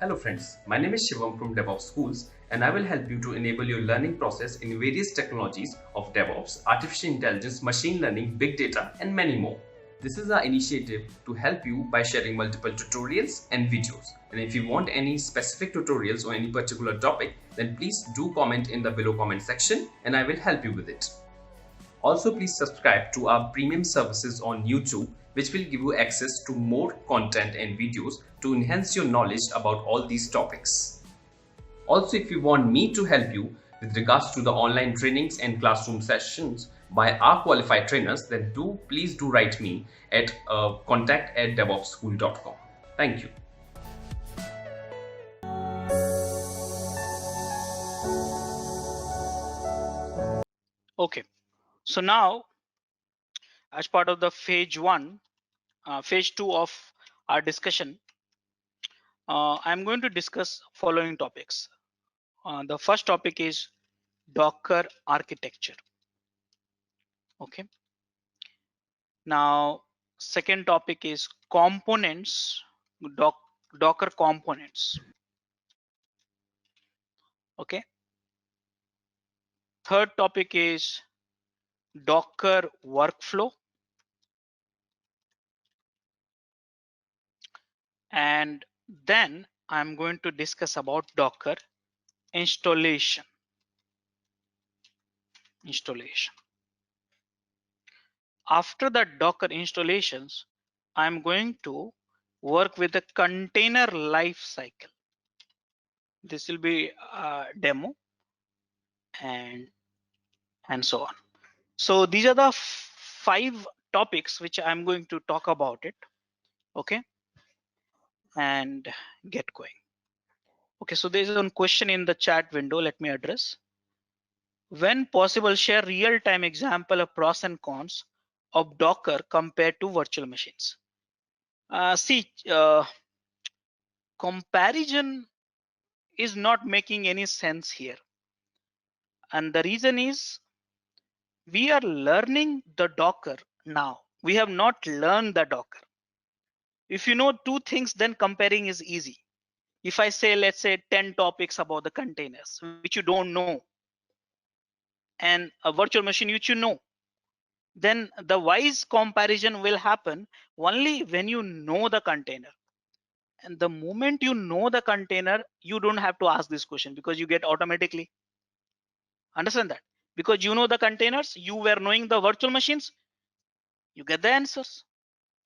Hello friends, my name is Shivam from DevOps Schools and I will help you to enable your learning process in various technologies of DevOps, artificial intelligence, machine learning, big data and many more. This is our initiative to help you by sharing multiple tutorials and videos. And if you want any specific tutorials on any particular topic, then please do comment in the below comment section and I will help you with it. Also, please subscribe to our premium services on YouTube, which will give you access to more content and videos to enhance your knowledge about all these topics. Also, if you want me to help you with regards to the online trainings and classroom sessions by our qualified trainers, then please do write me at contact@devopsschool.com. Thank you. Okay, so now as part of the phase two of our discussion, I'm going to discuss following topics. The first topic is Docker architecture. Okay. Now, second topic is components, Docker components. Okay. Third topic is Docker workflow. And then I'm going to discuss about Docker installation. After the Docker installations, I'm going to work with the container life cycle. This will be a demo and so on. So these are the 5 topics which I'm going to talk about it. Okay, and get going. Okay, so there's one question in the chat window. Let me address. When possible, share real-time example of pros and cons of Docker compared to virtual machines. Comparison is not making any sense here. And the reason is we are learning the Docker now. We have not learned the Docker. If you know 2 things, then comparing is easy. If I say, let's say 10 topics about the containers, which you don't know, and a virtual machine which you know, then the wise comparison will happen only when you know the container. And the moment you know the container, you don't have to ask this question because you get automatically. Understand that? Because you know the containers, you were knowing the virtual machines, you get the answers.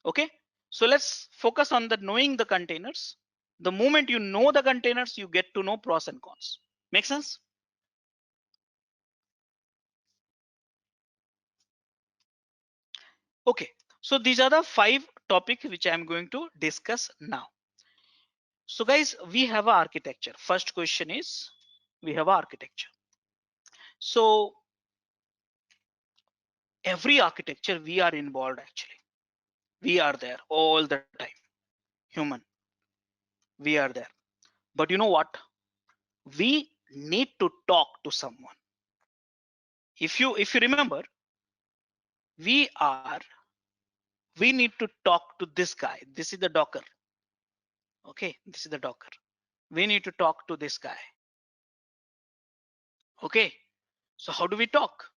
Okay, so let's focus on the knowing the containers. The moment you know the containers, you get to know pros and cons. Make sense? Okay, so these are the 5 topics which I'm going to discuss now. So guys, we have an architecture. First question is, we have architecture. So every architecture we are involved actually. We are there all the time. Human, we are there. But you know what? We need to talk to someone. If you remember, we need to talk to this guy. This is the Docker. Okay, this is the Docker. We need to talk to this guy. Okay, so how do we talk?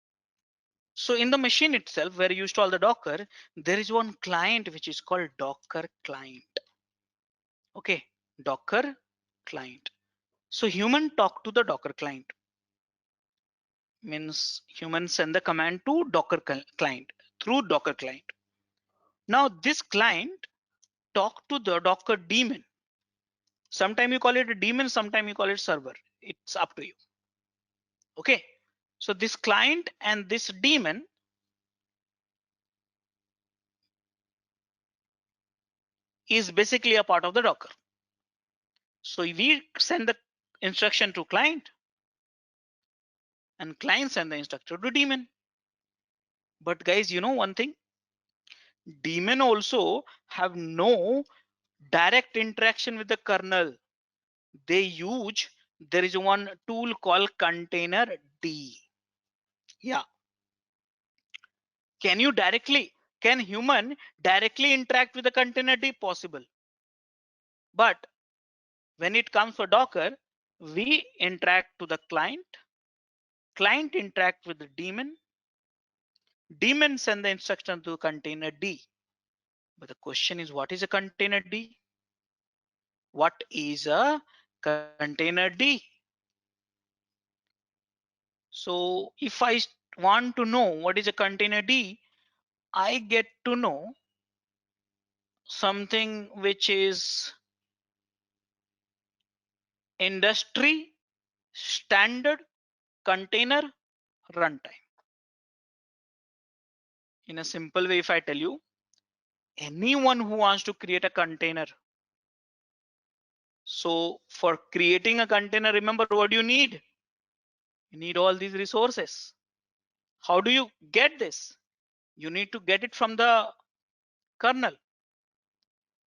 So in the machine itself, where you install the Docker, there is one client which is called Docker client. Okay, Docker client. So human talk to the Docker client. Means human send the command to Docker client through Docker client. Now this client talk to the Docker daemon. Sometime you call it a daemon, sometime you call it server. It's up to you. Okay, so this client and this daemon is basically a part of the Docker. So we send the instruction to client and client send the instruction to daemon. But guys, you know one thing, daemon also have no direct interaction with the kernel. They use, there is one tool called container D. Yeah, can human directly interact with the container D? Possible, but When it comes for Docker, we interact to the client interact with the daemon send the instruction to container D. But the question is, what is a container D? What is a container D? So if I want to know what is a container D, I get to know something which is industry standard container runtime. In a simple way, if I tell you, anyone who wants to create a container. So for creating a container, remember what you need? You need all these resources. How do you get this? You need to get it from the kernel.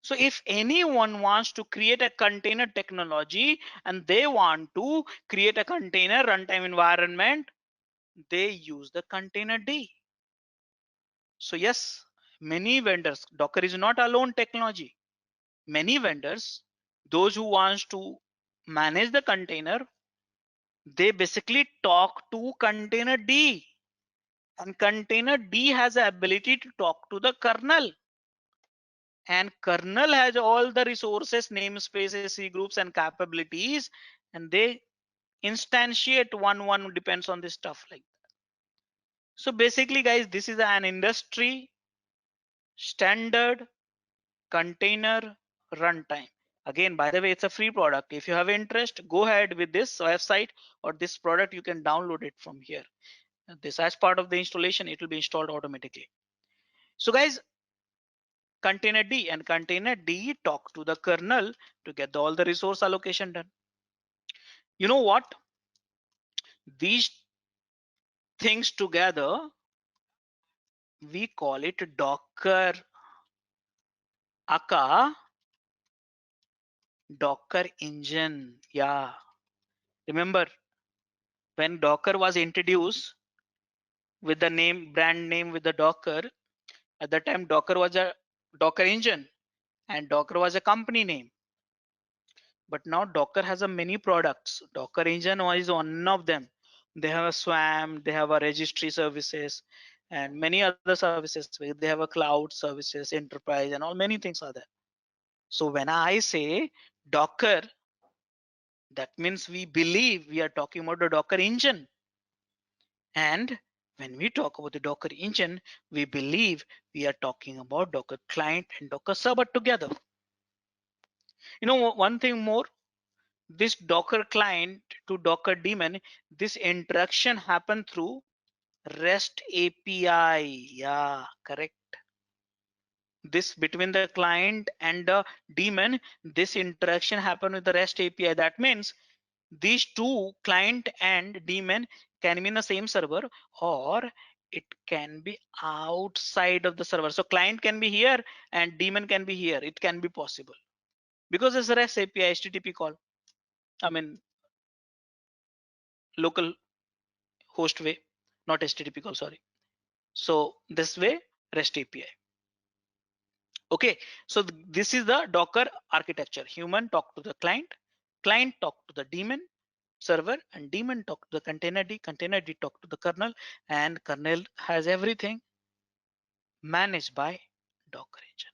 So if anyone wants to create a container technology and they want to create a container runtime environment, they use the container D. So yes, many vendors, Docker is not alone technology. Many vendors, those who wants to manage the container, they basically talk to container D, and container D has the ability to talk to the kernel, and kernel has all the resources, namespaces, C groups and capabilities, and they instantiate one depends on this stuff like that. So basically guys, this is an industry standard container runtime. Again, by the way, it's a free product. If you have interest, go ahead with this website or this product. You can download it from here. This as part of the installation, it will be installed automatically. So guys, container D and container D talk to the kernel to get all the resource allocation done. You know what? These things together, we call it Docker aka Docker engine. Yeah. Remember when Docker was introduced with the name, brand name with the Docker, at the time Docker was a Docker engine and Docker was a company name. But now Docker has a many products. Docker engine is one of them. They have a Swarm, they have a registry services and many other services. They have a cloud services, enterprise and all many things are there. So when I say Docker, that means we believe we are talking about the Docker engine. And when we talk about the Docker engine, we believe we are talking about Docker client and Docker server together. You know, one thing more, this Docker client to Docker daemon, this interaction happen through REST API. Yeah, correct. This between the client and the daemon, this interaction happen with the REST API. That means these two, client and daemon, can be in the same server or it can be outside of the server. So client can be here and daemon can be here. It can be possible because it's a REST API HTTP call. I mean local host way, not HTTP call, sorry. So this way REST API. Okay, so this is the Docker architecture. Human talk to the client talk to the daemon server, and daemon talk to the container D talk to the kernel, and kernel has everything managed by Docker engine.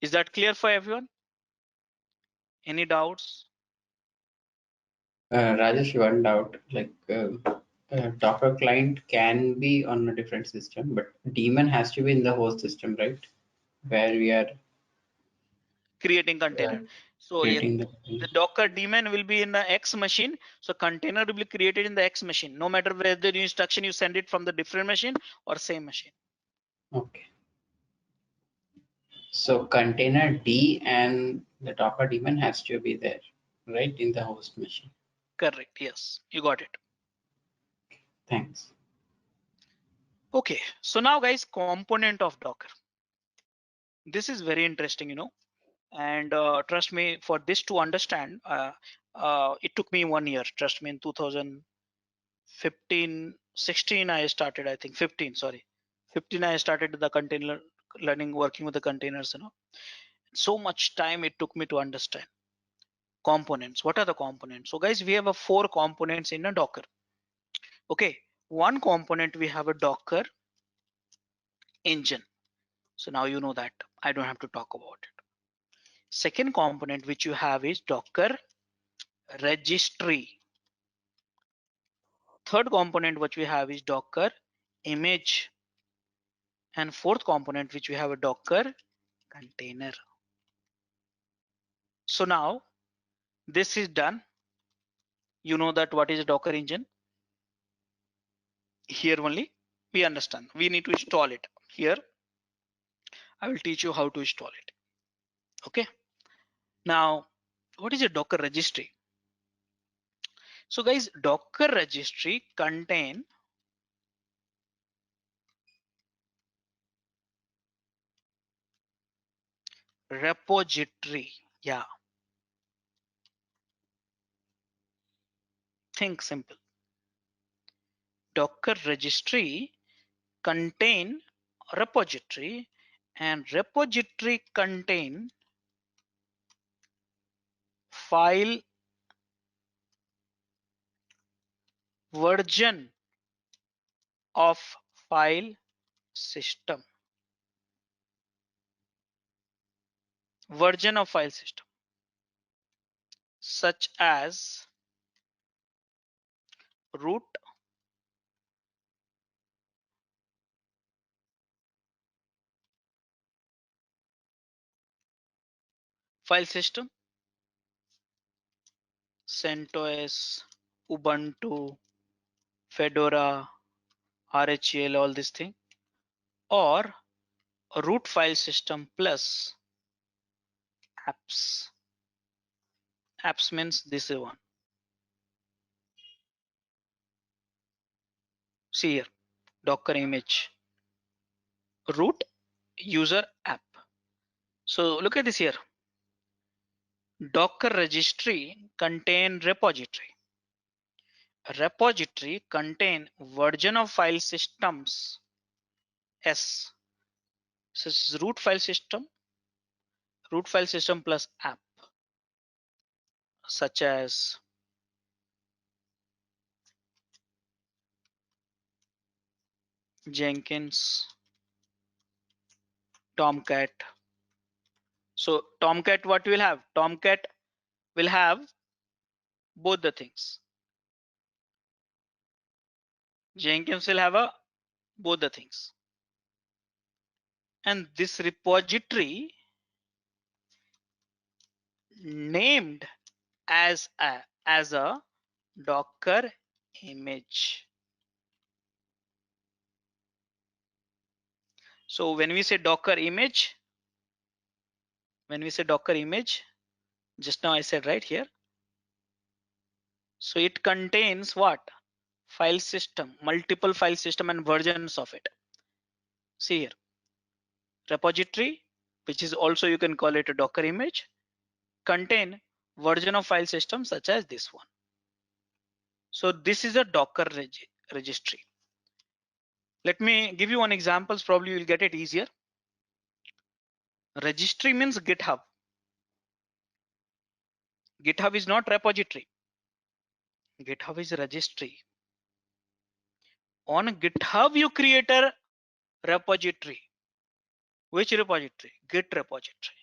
Is that clear for everyone? Any doubts? Rajesh, one doubt, like Docker client can be on a different system, but daemon has to be in the host system, right? Where we are Creating container. So yeah, creating the Docker daemon will be in the X machine. So container will be created in the X machine, no matter whether the instruction you send it from the different machine or same machine. Okay. So container D and the Docker daemon has to be there, right, in the host machine. Correct. Yes, you got it. Thanks. Okay. So now guys, component of Docker. This is very interesting, you know, and trust me, for this to understand, it took me 1 year. Trust me, in 2015, 16, I started, I think 15, sorry. 15, I started the container learning, working with the containers, you know. So much time it took me to understand. Components. What are the components? So guys, we have a 4 components in a Docker. Okay, one component we have a Docker engine. So now you know that I don't have to talk about it. Second component which you have is Docker registry. Third component which we have is Docker image. And fourth component which we have a Docker container. So now this is done. You know that what is a Docker engine. Here only we understand. We need to install it. Here I will teach you how to install it. Okay. Now, what is a Docker registry? So guys, Docker registry contain repository. Yeah. Think simple. Docker registry contain repository, and repository contain file version of file system. Version of file system such as root, file system, CentOS, Ubuntu, Fedora, RHEL, all this thing, or root file system plus apps. Apps means this is one. See here, Docker image, root, user, app. So look at this here. Docker registry contain repository. Repository contain version of file systems S. So this is root file system plus app, such as Jenkins, Tomcat. So Tomcat, what will have? Tomcat will have both the things. Jenkins will have both the things. And this repository named as a Docker image. So when we say Docker image, just now I said right here. So it contains what? File system, multiple file system and versions of it. See here, repository, which is also you can call it a Docker image, contain version of file system such as this one. So this is a Docker registry. Let me give you one examples, probably you'll get it easier. Registry means GitHub. GitHub is not repository. GitHub is a registry. On GitHub you create a repository. Which repository? Git repository.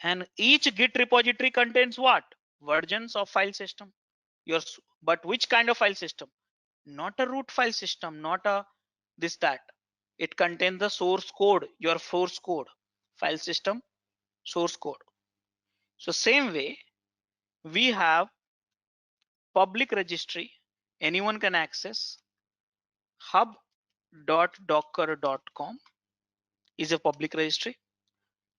And each Git repository contains what? Versions of file system. But which kind of file system? Not a root file system, not a this that. It contains the source code, your source code, file system, source code. So same way, we have public registry, anyone can access. hub.docker.com is a public registry.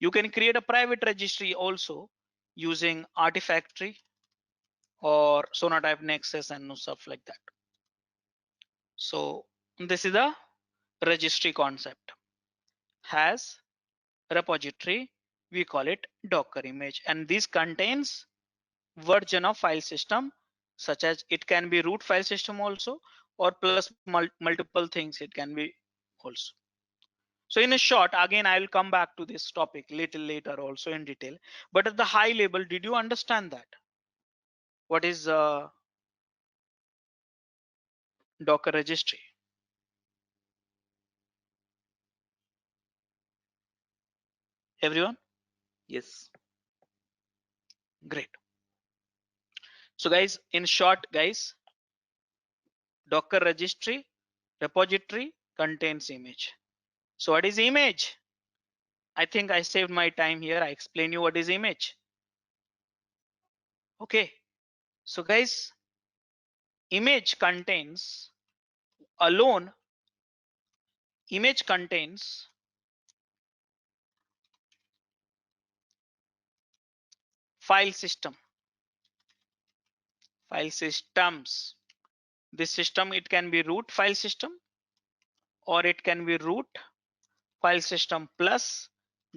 You can create a private registry also using Artifactory or Sonatype Nexus and stuff like that. So this is the registry concept. Has repository, we call it Docker image, and this contains version of file system, such as it can be root file system also, or plus multiple things it can be also. So in a short, again, I will come back to this topic little later also in detail. But at the high level, did you understand that? What is Docker registry? Everyone? Yes. Great. So guys, in short, guys, Docker registry repository contains image. So what is image? I think I saved my time here. I explain you what is image. Okay. So guys, image contains alone, image contains file system, file systems. This system, it can be root file system, or it can be root file system plus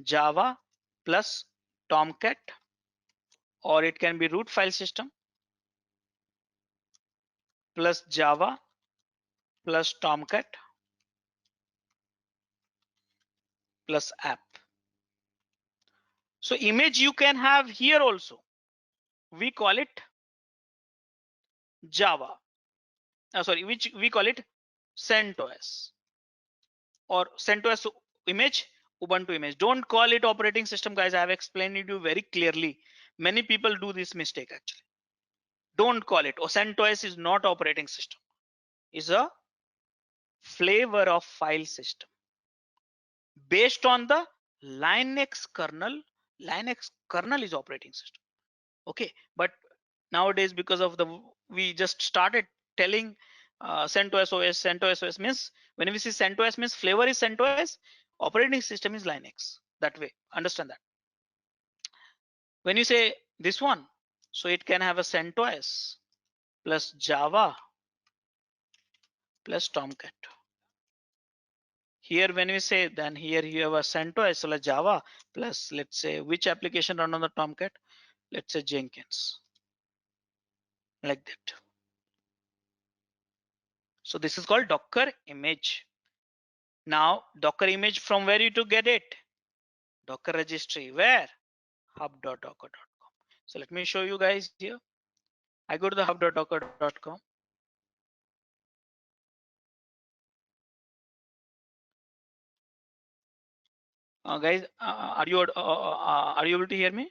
Java plus Tomcat, or it can be root file system plus Java plus Tomcat plus app. So image you can have here also. We call it Java. Sorry, which we call it CentOS or CentOS image, Ubuntu image. Don't call it operating system, guys. I have explained it to you very clearly. Many people do this mistake actually. Don't call it. Oh, CentOS is not operating system. It's a flavor of file system based on the Linux kernel. Linux kernel is operating system. Okay, but nowadays because of the we just started telling CentOS OS. CentOS OS means when we see CentOS means flavor is CentOS, operating system is Linux. That way, understand that. When you say this one, so it can have a CentOS plus Java plus Tomcat. Here when we say, then here you have a CentOS plus Java plus, let's say, which application run on the Tomcat? Let's say Jenkins, like that. So this is called Docker image. Now Docker image, from where you to get it? Docker registry, where? hub.docker.com. So let me show you guys here. I go to the hub.docker.com. Guys, are you able to hear me?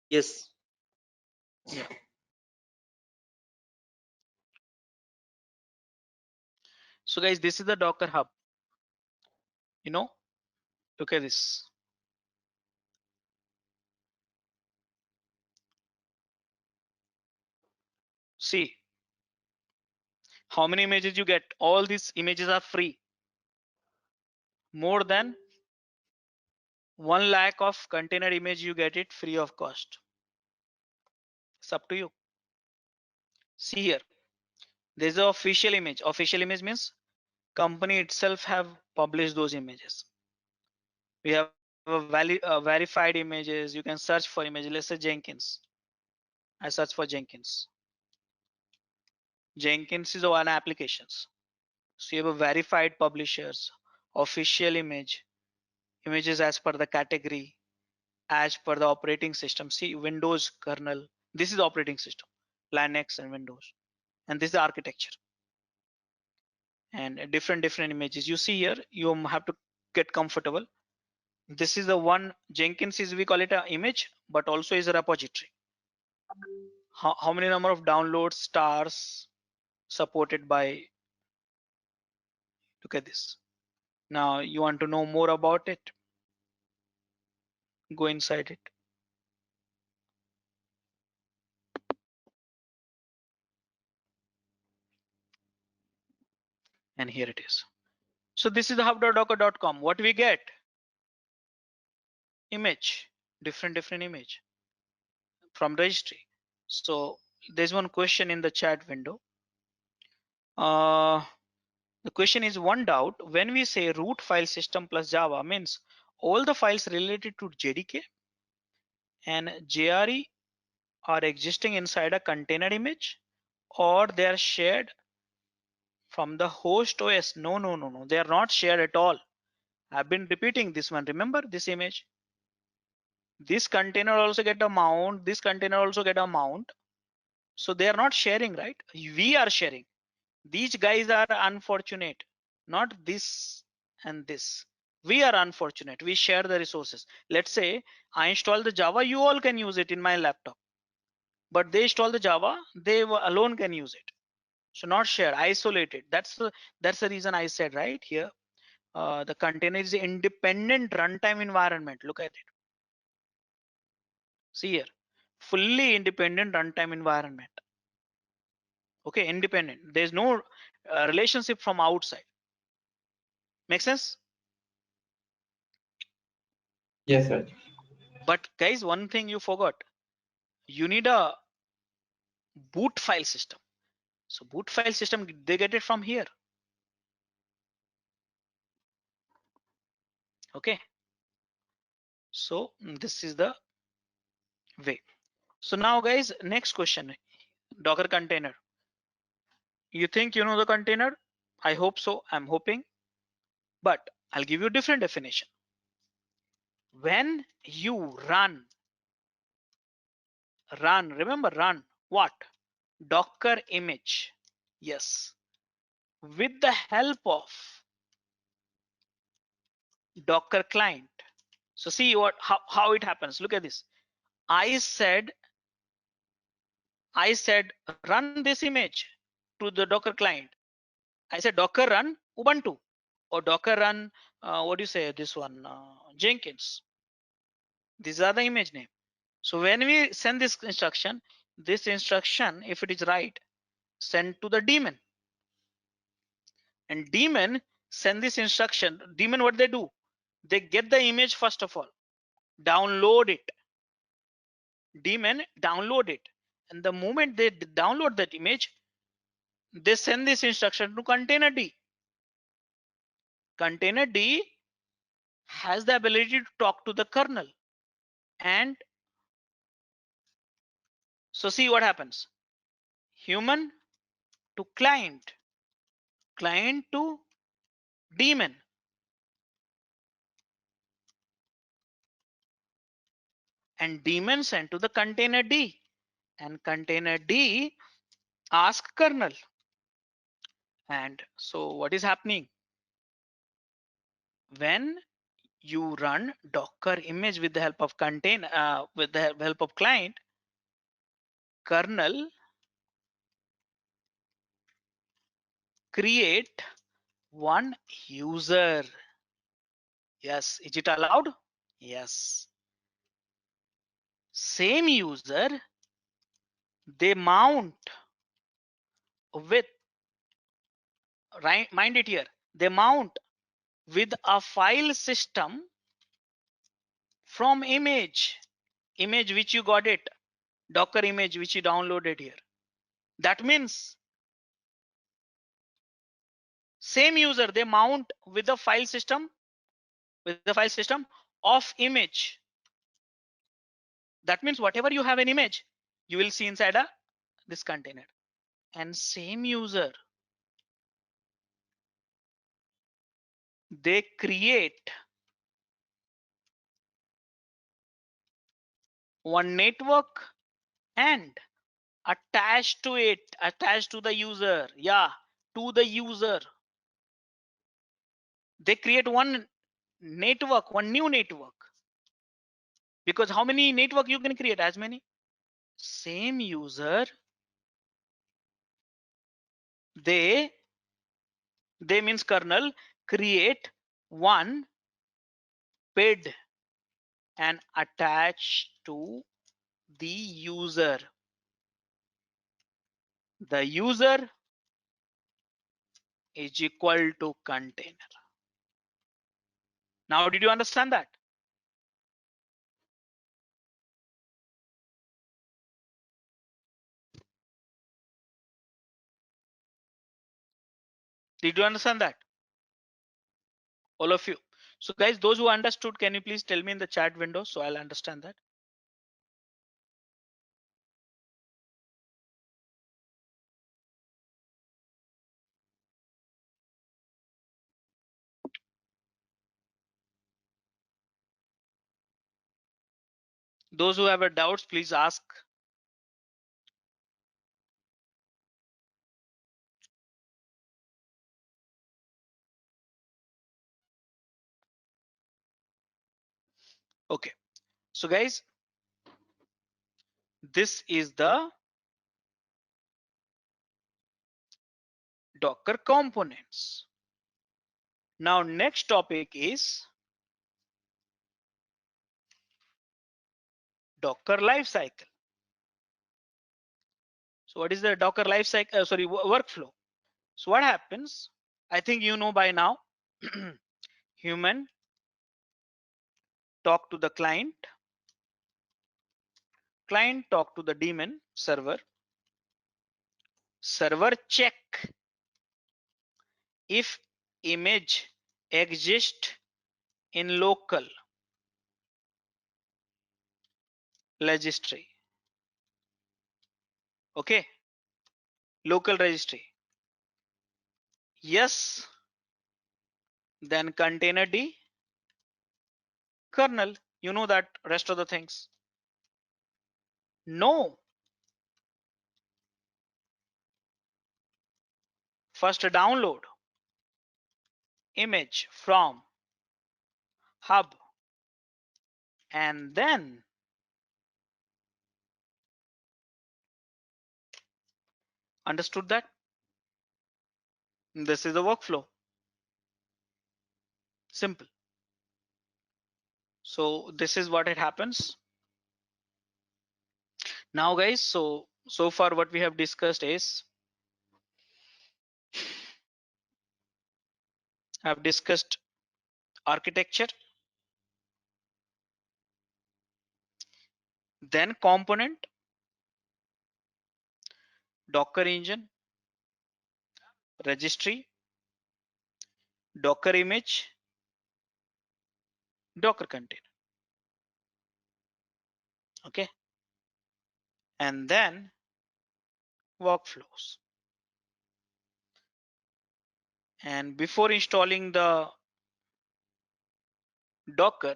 Yes. Yeah. So guys, this is the Docker hub. You know, look at this. See how many images you get. All these images are free. More than 1 lakh of container image, you get it free of cost. It's up to you. See here, there's an official image. Official image means company itself have published those images. We have a verified images. You can search for images. Let's say Jenkins. I search for Jenkins. Jenkins is one applications. So you have a verified publishers, official image, images as per the category, as per the operating system. See Windows kernel. This is operating system, Linux and Windows, and this is the architecture. And different images. You see here, you have to get comfortable. This is the one Jenkins is, we call it an image, but also is a repository. How many number of downloads, stars supported by, look at this. Now you want to know more about it, go inside it. And here it is. So this is the hub.docker.com. What we get? Image, different image from registry. So there's one question in the chat window. The question is, one doubt, when we say root file system plus Java means all the files related to JDK and JRE are existing inside a container image, or they are shared from the host OS. No, no, no, no. They are not shared at all. I've been repeating this one. Remember this image? This container also get a mount. This container also get a mount. So they are not sharing, right? We are sharing. These guys are unfortunate, not this and this. We are unfortunate. We share the resources. Let's say I install the Java, you all can use it in my laptop. But they install the Java, they alone can use it. So not shared, isolated. That's the reason I said right here. The container is independent runtime environment. Look at it. See here, fully independent runtime environment. Okay, independent. There's no relationship from outside. Make sense? Yes, sir. But guys, one thing you forgot. You need a boot file system. So boot file system, they get it from here. Okay. So this is the way. So now guys, next question, Docker container. You think you know the container? I hope so, I'm hoping, but I'll give you a different definition. When you run, remember run, what? Docker image, yes, with the help of Docker client. So see how it happens. Look at this. I said run this image to the Docker client. I said Docker run Ubuntu or Docker run what do you say this one Jenkins. These are the image name. So when we send this instruction, if it is right, send to the daemon. And daemon send this instruction. Daemon, what they do? They get the image first of all, download it. Daemon download it, and the moment they download that image, they send this instruction to container D. Container D has the ability to talk to the kernel. And so see what happens. Human to client, client to daemon. And daemon sent to the container D. And container D ask kernel. And so what is happening? When you run Docker image with the help of with the help of client, kernel create one user. Yes, is it allowed? Yes. Same user, they mount with, right, mind it here, they mount with a file system from image which you got it, Docker image which you downloaded here. That means same user, they mount with the file system of image. That means whatever you have an image, you will see inside this container. And same user, they create one network and attached to the user, yeah, to the user, they create one network, one new network. Because how many network you can create? As many. Same user, they means kernel, create one PID and attach to the user. The user is equal to container. Now, did you understand that? Did you understand that? All of you. So guys, those who understood, can you please tell me in the chat window so I'll understand that? Those who have a doubts, please ask. Okay, so guys, this is the Docker components. Now next topic is Docker lifecycle. So what is the Docker lifecycle? Workflow. So what happens? I think you know by now. Human talk to the client, client talk to the daemon server, server check if image exists in local registry. Okay, local registry. Yes, then container D, kernel. You know that rest of the things. No. First download image from hub and then understood that? This is the workflow. Simple. So this is what it happens. Now guys, so far what we have discussed is I've discussed architecture, then component, Docker engine, registry, Docker image, Docker container. Okay, and then workflows. And before installing the Docker,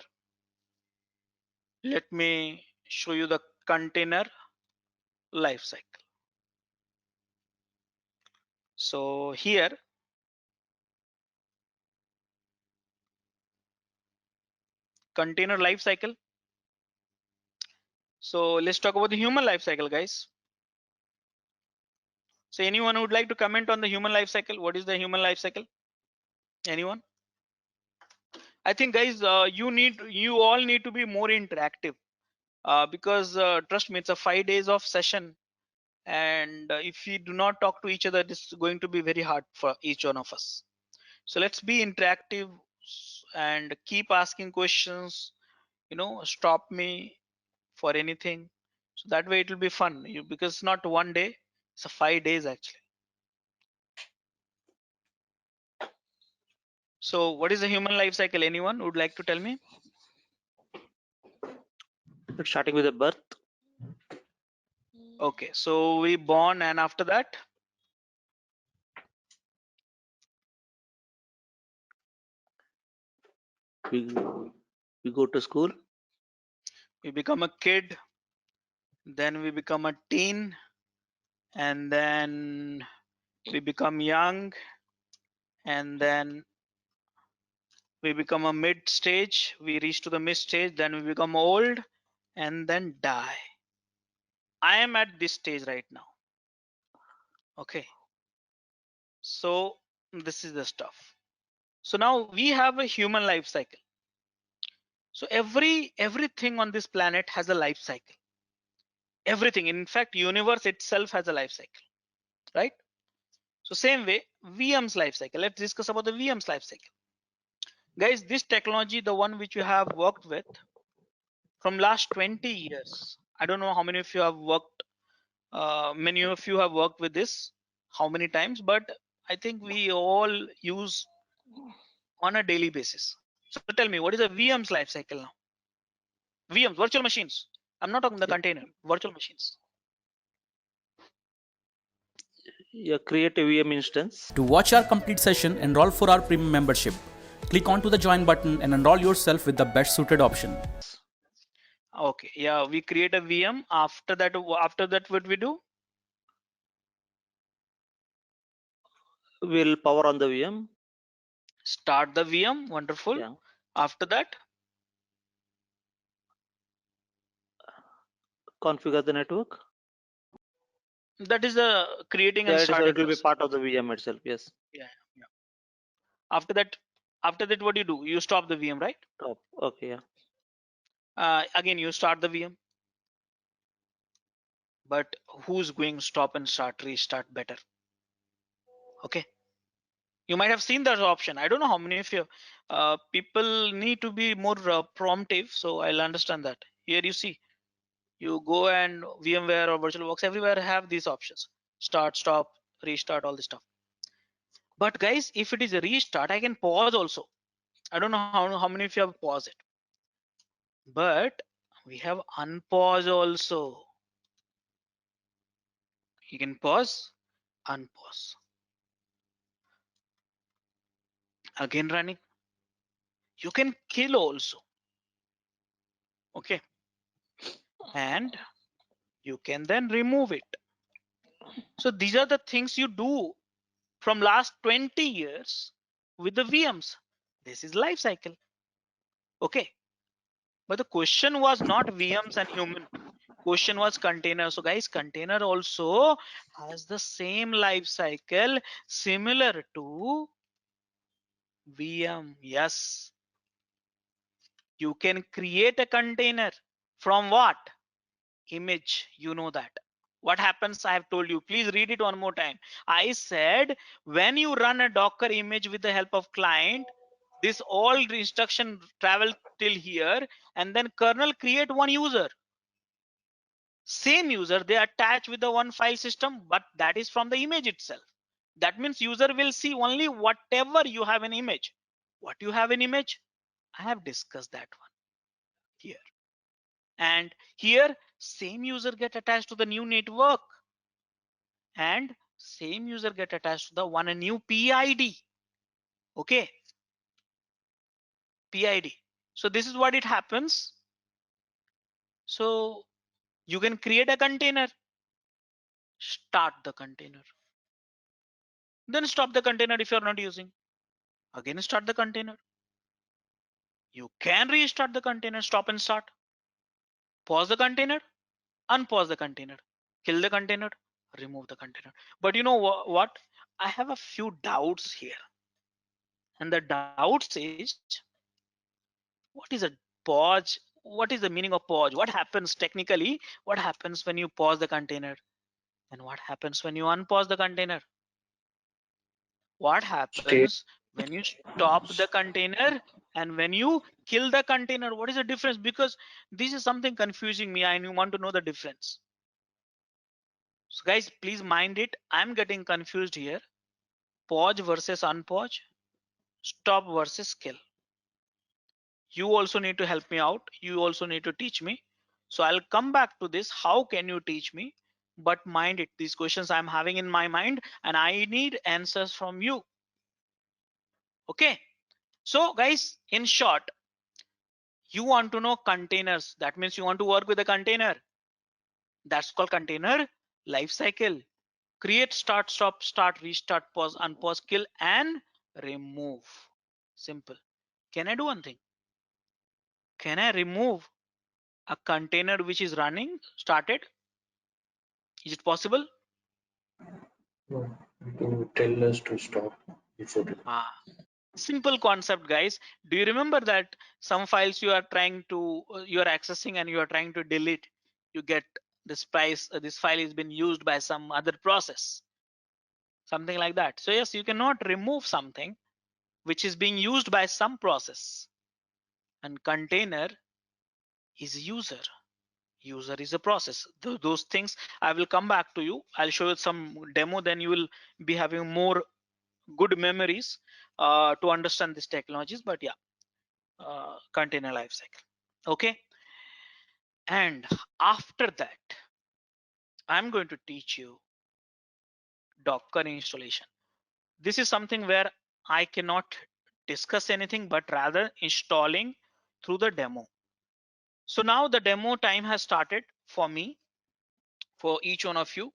let me show you the container lifecycle. So here, container lifecycle. So let's talk about the human lifecycle, guys. So anyone who would like to comment on the human lifecycle? What is the human lifecycle? Anyone? I think guys, you all need to be more interactive because trust me, it's a 5 days of session, and if we do not talk to each other, this is going to be very hard for each one of us. So let's be interactive and keep asking questions. You know, stop me for anything. So that way it will be fun. Because it's not one day, it's a 5 days actually. So what is the human life cycle? Anyone would like to tell me? Starting with the birth, Okay, so we born and after that we go to school, we become a kid, then we become a teen, and then we become young, and then we become a mid stage, we reach to the mid stage, then we become old and then die. I am at this stage right now. Okay, so this is the stuff. So now we have a human life cycle. So everything on this planet has a life cycle. Everything, in fact, universe itself has a life cycle, right? So same way, VM's life cycle. Let's discuss about the VM's life cycle. Guys, this technology, the one which you have worked with from last 20 years. I don't know how many of you have worked, many of you have worked with this, how many times, but I think we all use on a daily basis. So tell me, what is a VM's life cycle now? VMs, virtual machines. I'm not talking the container, virtual machines. you create a VM instance. To watch our complete session, enroll for our premium membership. Click onto the join button and enroll yourself with the best suited option. Okay, yeah, we create a VM. After that, what we do? We'll power on the VM. Start the VM. Wonderful. Yeah. After that, Configure the network. that is the creating and Yeah, it starting will be process. part of the VM itself. Yes. Yeah, yeah. After that, what do? You stop the VM, right? Top. Okay. Yeah. Again, you start the VM. But who's going to stop and start, restart better? Okay. You might have seen that option. I don't know how many of you people need to be more promptive. So I'll understand that. Here you see, you go and VMware or VirtualBox everywhere have these options: start, stop, restart, all this stuff. But guys, if it is a restart, I can pause also. I don't know how many of you have paused it, but we have unpause also. You can pause, unpause, again running. You can kill also. Okay, and you can then remove it. So these are the things you do from last 20 years with the VMs. This is life cycle. Okay, but the question was not VMs and human. Question was container. So guys, container also has the same life cycle similar to VM. Yes, you can create a container from what? Image. You know that. What happens? I have told you. Please read it one more time. I said when you run a Docker image with the help of client, this all instruction travel till here, and then kernel create one user. Same user they attach with the one file system, but that is from the image itself. That means user will see only whatever you have an image. What you have an image? I have discussed that one here. And here same user get attached to the new network, and same user get attached to the one a new PID. Okay, PID. So this is what it happens. So you can create a container, start the container, then stop the container if you're not using. Again, start the container. You can restart the container, stop and start. Pause the container, unpause the container, kill the container, remove the container. But you know what? I have a few doubts here. And the doubts is, what is a pause? What is the meaning of pause? What happens technically? What happens when you pause the container? And what happens when you unpause the container? What State. happens when you stop the container and when you kill the container? What is the difference? Because this is something confusing me and you want to know the difference. So guys, please mind it. I'm getting confused here. Pause versus unpause, stop versus kill. You also need to help me out. You also need to teach me. So I'll come back to this. How can you teach me? But mind it, these questions I'm having in my mind and I need answers from you. Okay. So guys, in short, you want to know containers. That means you want to work with a container. That's called container lifecycle. Create, start, stop, start, restart, pause, unpause, kill, and remove. Simple. Can I do one thing? Can I remove a container which is running, started? Is it possible? No, to tell us to stop before it. Ah, simple concept, guys. Do you remember that some files you are trying to, you are accessing and you are trying to delete, you get this price, this file has been used by some other process, something like that. So yes, you cannot remove something which is being used by some process, and container is user. User is a process. Those things I will come back to you. I'll show you some demo, then you will be having more good memories to understand these technologies. But yeah, container lifecycle. Okay, and after that, I'm going to teach you Docker installation. This is something where I cannot discuss anything, but rather installing through the demo. So now the demo time has started for me, for each one of you.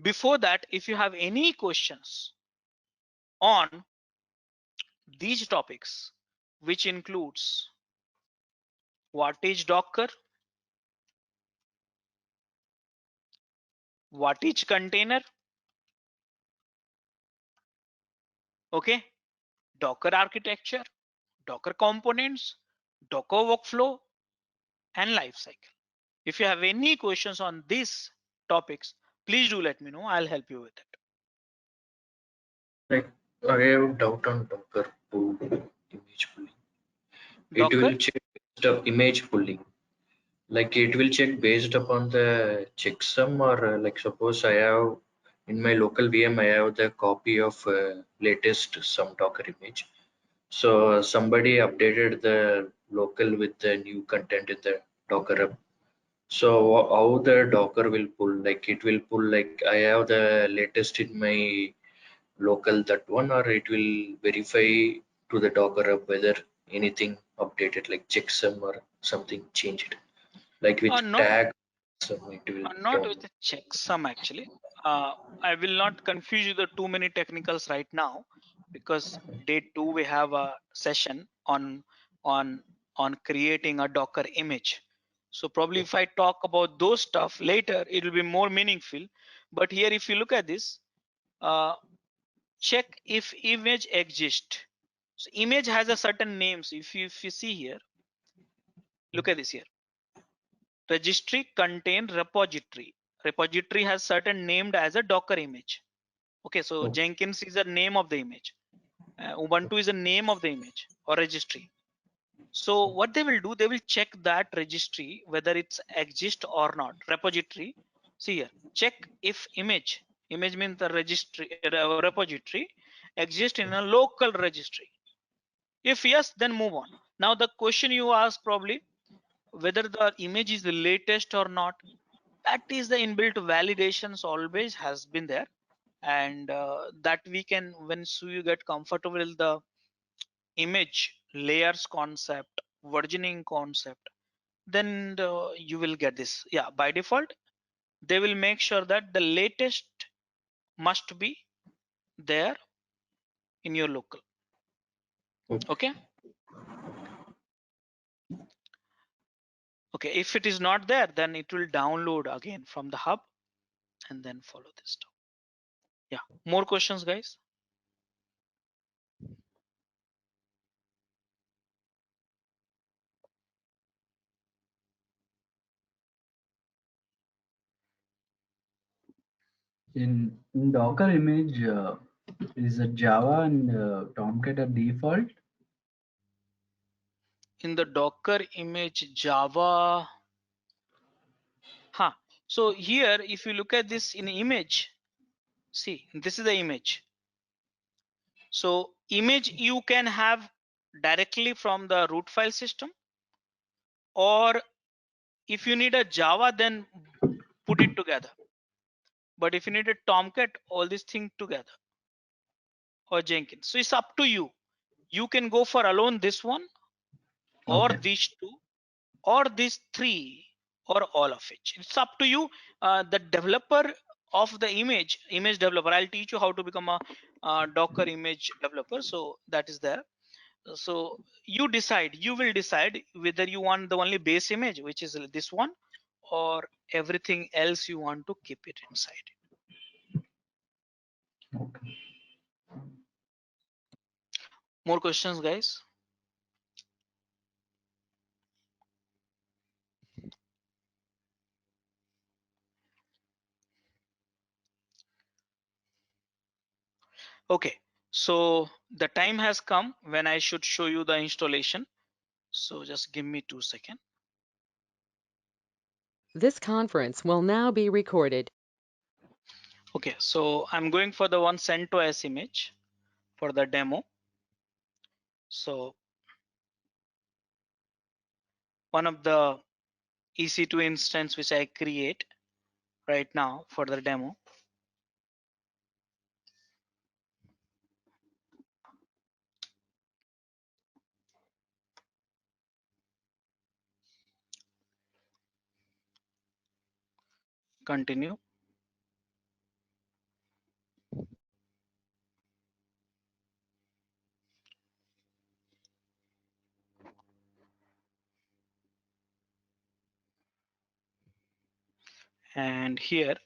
Before that, if you have any questions on these topics, which includes what is Docker, what is container, okay, Docker architecture, Docker components, Docker workflow, and lifecycle. If you have any questions on these topics, please do let me know. I'll help you with it. Like I have doubt on Docker pull image pulling. It Docker, will check based up image pulling. Like it will check based upon the checksum, or like suppose I have in my local VM I have the copy of latest some Docker image. So somebody updated the local with the new content in the Docker app. So how the Docker will pull? Like it will pull like I have the latest in my local that one, or it will verify to the Docker app whether anything updated like checksum or something changed. Like with not tag, so it will not with download. the checksum actually. I will not confuse you the too many technicals right now, because day 2 we have a session on on creating a Docker image. So probably if I talk about those stuff later, it will be more meaningful. But here, if you look at this, uh, check if image exists. So image has a certain names. If you see here, look at this here. Registry contain repository. Repository has certain named as a Docker image. Okay, so Okay. Jenkins is the name of the image. Ubuntu is the name of the image or registry. So what they will do, they will check that registry whether it's exist or not. Repository. See here, check if image means the registry repository exists in a local registry. If yes, then move on. Now the question you ask probably whether the image is the latest or not, that is the inbuilt validations always has been there, and that we can, once you get comfortable with the image layers concept, versioning concept, then you will get this. Yeah, by default they will make sure that the latest must be there in your local. Okay, okay, if it is not there, then it will download again from the hub and then follow this stuff. Yeah, more questions guys? In Docker image, is it Java and Tomcat a default? In the Docker image Java, huh? So here, if you look at this in image, see, this is the image. So image you can have directly from the root file system, or if you need a Java, then put it together. But if you need a Tomcat, all these things together, or Jenkins. So it's up to you. You can go for alone this one, or Okay. these two, or these three, or all of it. It's up to you. The developer of the image developer, I'll teach you how to become a Docker image developer. So that is there. So you will decide whether you want the only base image, which is this one, or everything else you want to keep it inside. Okay. More questions guys? Okay, so the time has come when I should show you the installation. So just give me 2 seconds. This conference will now be recorded. Okay, so I'm going for the one CentOS image for the demo. So one of the EC2 instance which I create right now for the demo. Continue. And here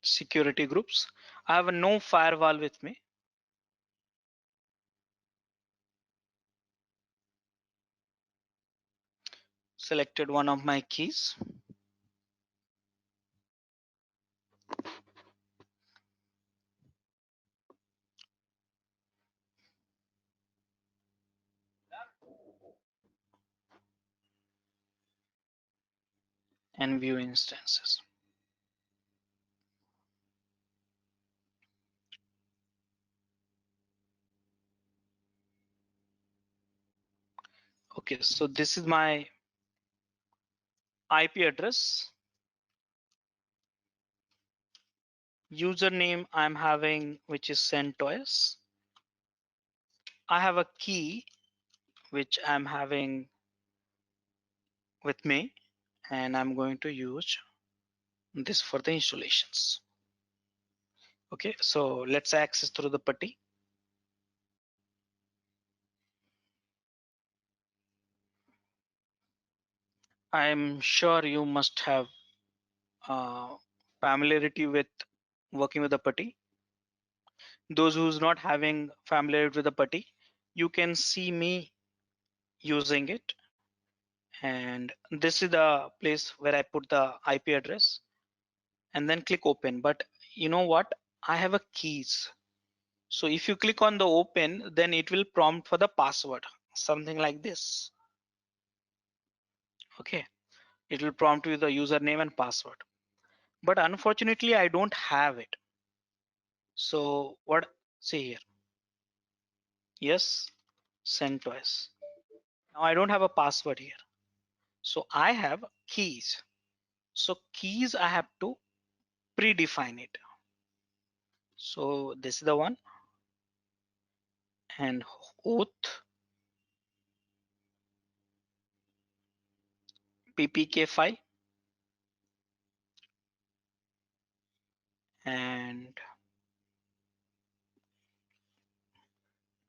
security groups. I have a no firewall with me. Selected one of my keys. And view instances. Okay, so this is my IP address. Username I'm having, which is CentOS. I have a key which I'm having with me, and I'm going to use this for the installations. Okay, so let's access through the putty. I'm sure you must have familiarity with working with the putty. Those who's not having familiarity with the putty, you can see me using it. And this is the place where I put the IP address and then click open. But you know what? I have a keys. So if you click on the open, then it will prompt for the password, something like this. Okay, it will prompt you the username and password. But unfortunately, I don't have it. So what, see here. Yes, CentOS. Now I don't have a password here. So I have keys. So keys, I have to predefine it. So this is the one, and oath ppk file, and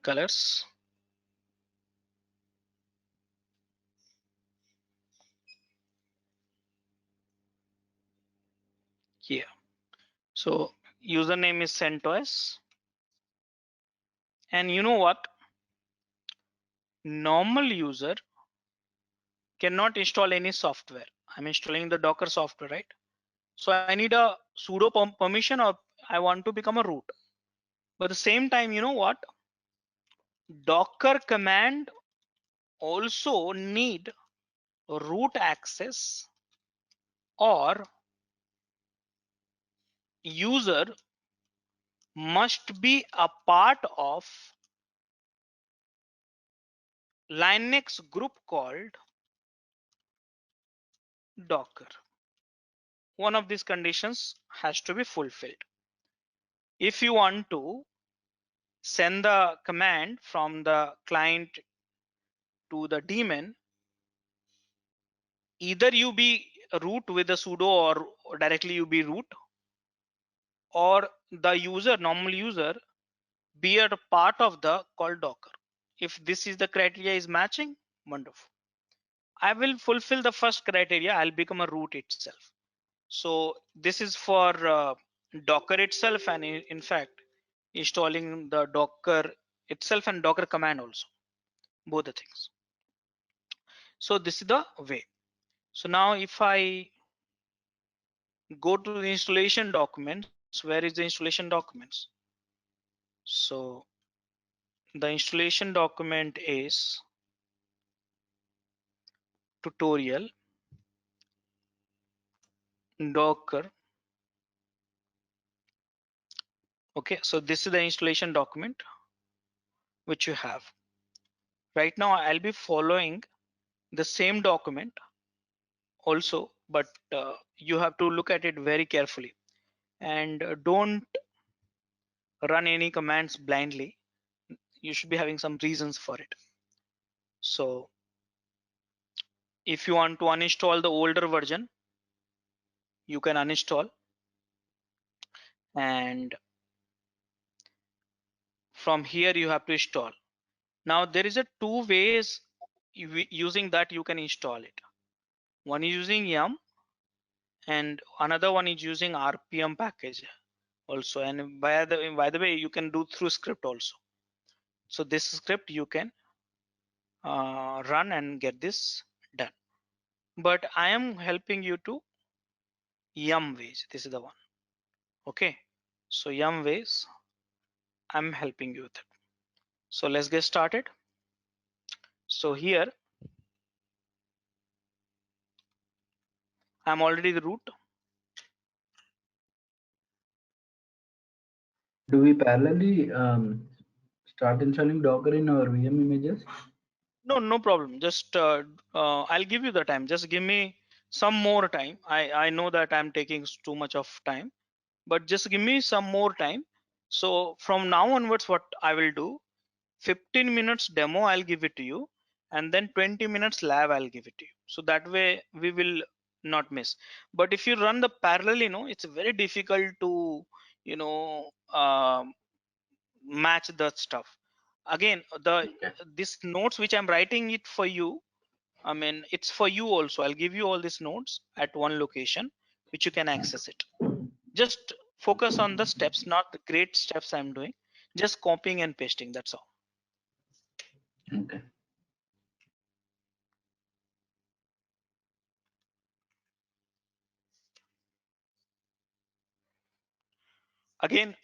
colors. Here. So username is CentOS. And you know what? Normal user cannot install any software. I'm installing the Docker software, right? So I need a sudo permission, or I want to become a root. But at the same time, you know what? Docker command also need root access, or user must be a part of Linux group called Docker. One of these conditions has to be fulfilled. If you want to send the command from the client to the daemon, either you be root with the sudo, or directly you be root, or the user, normal user, be a part of the called Docker. If this is the criteria is matching, wonderful. I will fulfill the first criteria, I'll become a root itself. So this is for Docker itself, and in fact installing the Docker itself and Docker command also, both the things. So this is the way. So now if I go to the installation documents, where is the installation documents? So the installation document is tutorial Docker Okay, so this is the installation document which you have. Right now I'll be following the same document also, but you have to look at it very carefully and don't run any commands blindly. You should be having some reasons for it. So if you want to uninstall the older version, you can uninstall, and from here you have to install. Now there is a two ways using that you can install it. One is using yum and another one is using rpm package also, and by the way you can do through script also. So this script you can run and get this done, but I am helping you to yum ways. This is the one. Okay, so yum ways I'm helping you with it. So let's get started. So here I'm already the root. Do we parallelly start installing Docker in our VM images? No problem. Just I'll give you the time. Just give me some more time. I know that I'm taking too much of time, but just give me some more time. So from now onwards, what I will do, 15 minutes demo I'll give it to you, and then 20 minutes lab I'll give it to you. So that way we will not miss. But if you run the parallel, it's very difficult to you know match the stuff. Again, this notes which I'm writing it for you, I mean it's for you also. I'll give you all these notes at one location which you can access it. Just focus on the steps, not the great steps I'm doing, just copying and pasting, that's all. Okay. Again,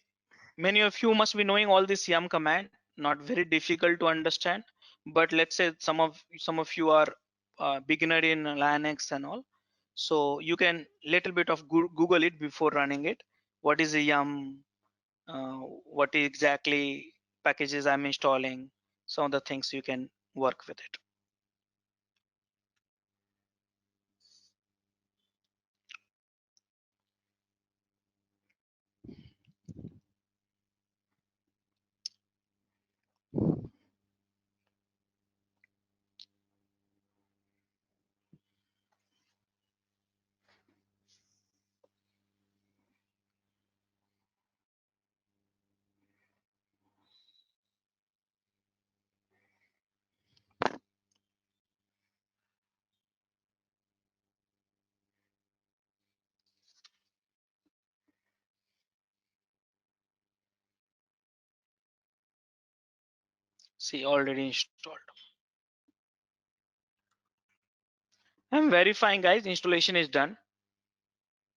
many of you must be knowing all this yum command, not very difficult to understand, but let's say some of you are beginner in Linux and all, so you can little bit of Google it before running it. What is a yum? What exactly packages I'm installing? Some of the things you can work with it. See, already installed. I'm verifying, guys. Installation is done.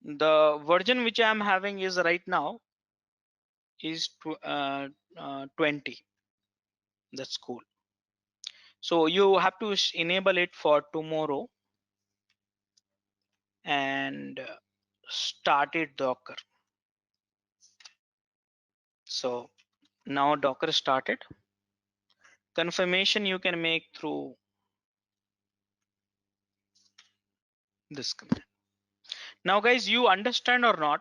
The version which I'm having is right now is 20. That's cool. So you have to enable it for tomorrow and start it Docker. So now Docker started. Confirmation you can make through this command. Now guys, you understand or not?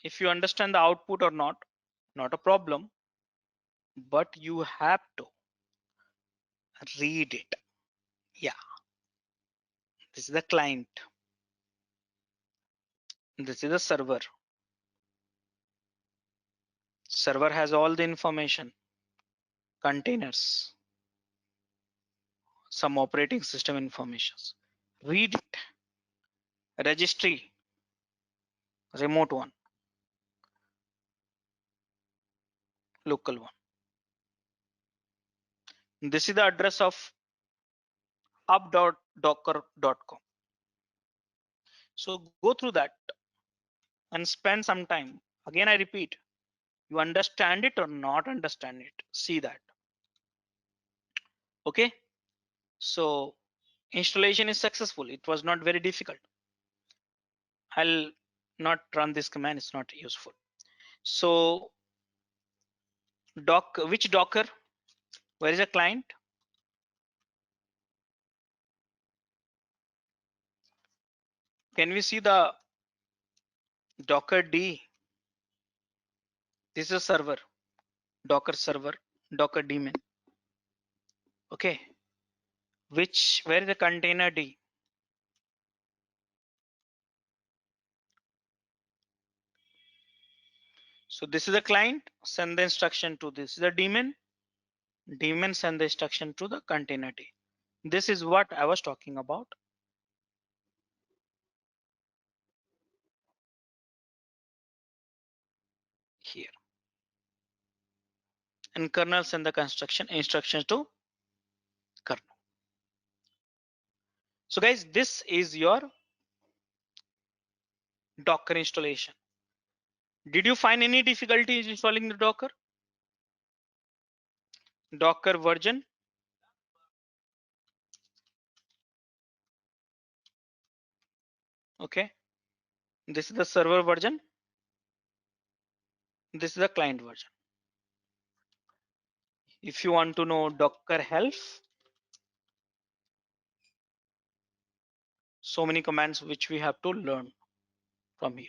If you understand the output or not a problem, but you have to read it. Yeah, this is the client. This is the server. Server has all the information, containers, some operating system informations. Read it. Registry, remote one, local one. This is the address of up.docker.com. So go through that and spend some time. Again, I repeat, you understand it or not understand it, see that. Okay, so installation is successful. It was not very difficult. I'll not run this command, it's not useful. So which Docker? Where is the client? Can we see the Docker D? This is a server, Docker server, Docker daemon. Okay. Where is the container D? So this is the client, send the instruction to this is the daemon. Daemon send the instruction to the container D. This is what I was talking about. Here. And kernel send the instructions to kernel. So guys, this is your Docker installation. Did you find any difficulties installing the Docker? Docker version? Okay. This is the server version. This is the client version. If you want to know Docker health, so many commands which we have to learn from here.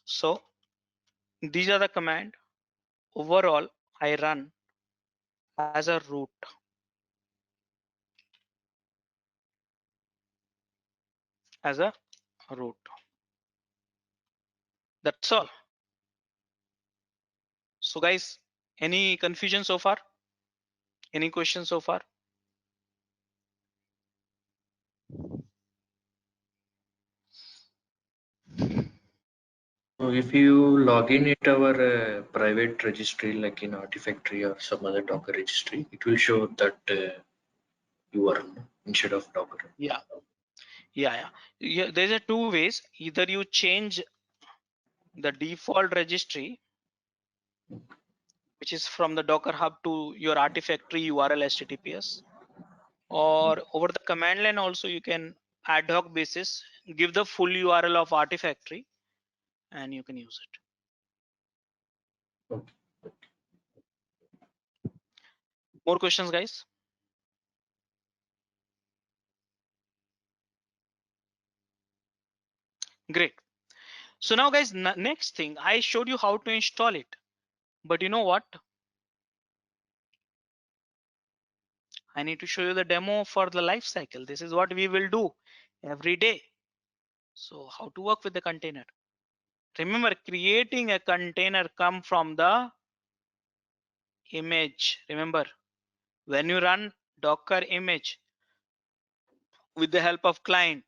So these are the command. Overall, I run as a root. As a root. That's all. So guys, any confusion so far? Any questions so far? So if you log in at our private registry, like in Artifactory or some other Docker registry, it will show that you are instead of Docker. Yeah. There's a two ways. Either you change the default registry, which is from the Docker Hub to your Artifactory URL HTTPS, or over the command line also you can ad hoc basis give the full URL of Artifactory and you can use it. Okay. More questions, guys? Great. So now guys, next thing, I showed you how to install it, but you know what? I need to show you the demo for the life cycle. This is what we will do every day. So how to work with the container? Remember, creating a container come from the image. Remember, when you run Docker image with the help of client,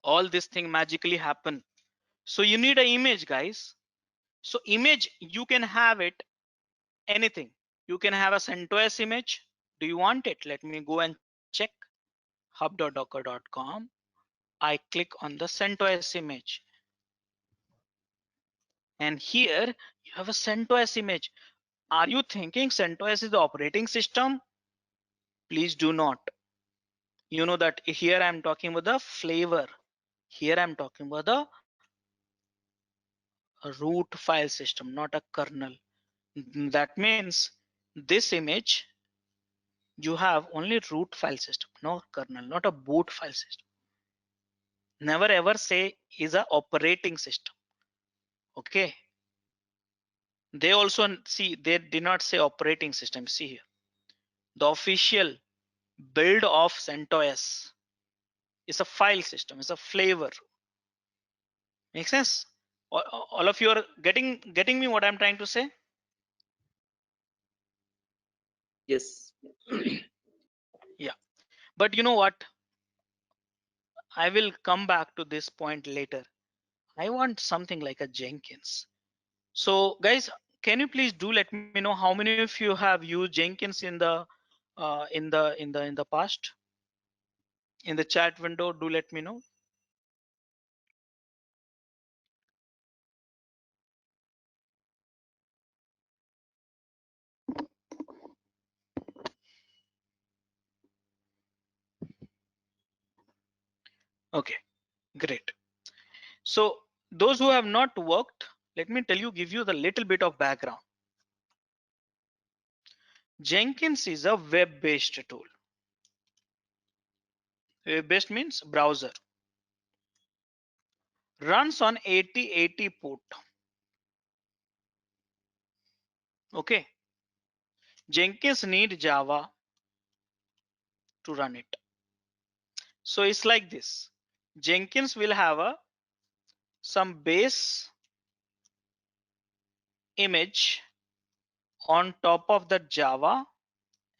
all this thing magically happen. So you need an image, guys. So image, you can have it anything. You can have a CentOS image. Do you want it? Let me go and check hub.docker.com. I click on the CentOS image. And here you have a CentOS image. Are you thinking CentOS is the operating system? Please do not. You know that here I'm talking about the flavor. Here I'm talking about the root file system, not a kernel. That means this image, you have only root file system, no kernel, not a boot file system. Never ever say is a operating system. Okay. They also see, they did not say operating system. See here, the official build of CentOS is a file system, is a flavor. Make sense? All of you are getting me what I'm trying to say? Yes. Yeah. But you know what? I will come back to this point later. I want something like a Jenkins. So guys, can you please do let me know how many of you have used Jenkins in the past? In the chat window, do let me know. Okay, great. So those who have not worked, let me give you the little bit of background. Jenkins is a web-based tool. Web-based means browser. Runs on 8080 port. Okay. Jenkins need Java to run it. So it's like this. Jenkins will have some base image on top of the Java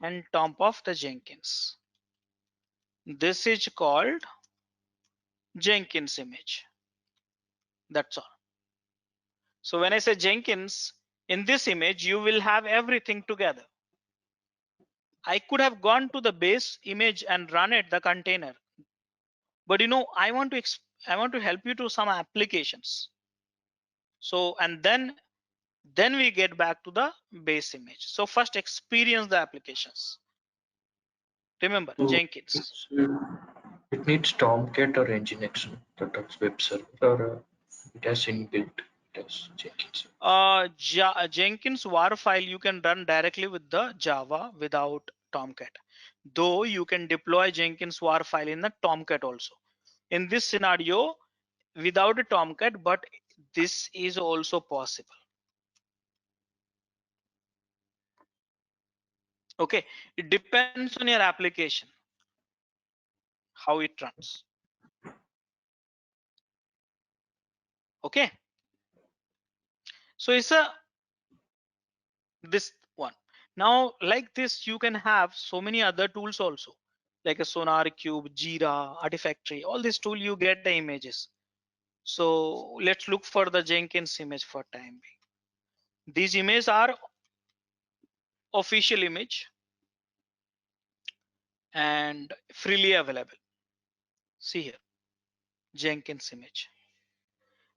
and top of the Jenkins. This is called Jenkins image. That's all. So when I say Jenkins, in this image, you will have everything together. I could have gone to the base image and run it, the container. But I want to help you to some applications. So, and then we get back to the base image. So first experience the applications. Remember, So Jenkins. it needs Tomcat or Nginx, that web server, or it has inbuilt. It has Jenkins. Jenkins war file you can run directly with the Java without Tomcat. Though you can deploy Jenkins war file in the Tomcat also. In this scenario, without a Tomcat, but this is also possible. Okay, it depends on your application, how it runs. Okay, so it's this one. Now like this, you can have so many other tools also, like a SonarQube, Jira, Artifactory. All these tools you get the images. So let's look for the Jenkins image for time being. These images are official image and freely available. See here, Jenkins image,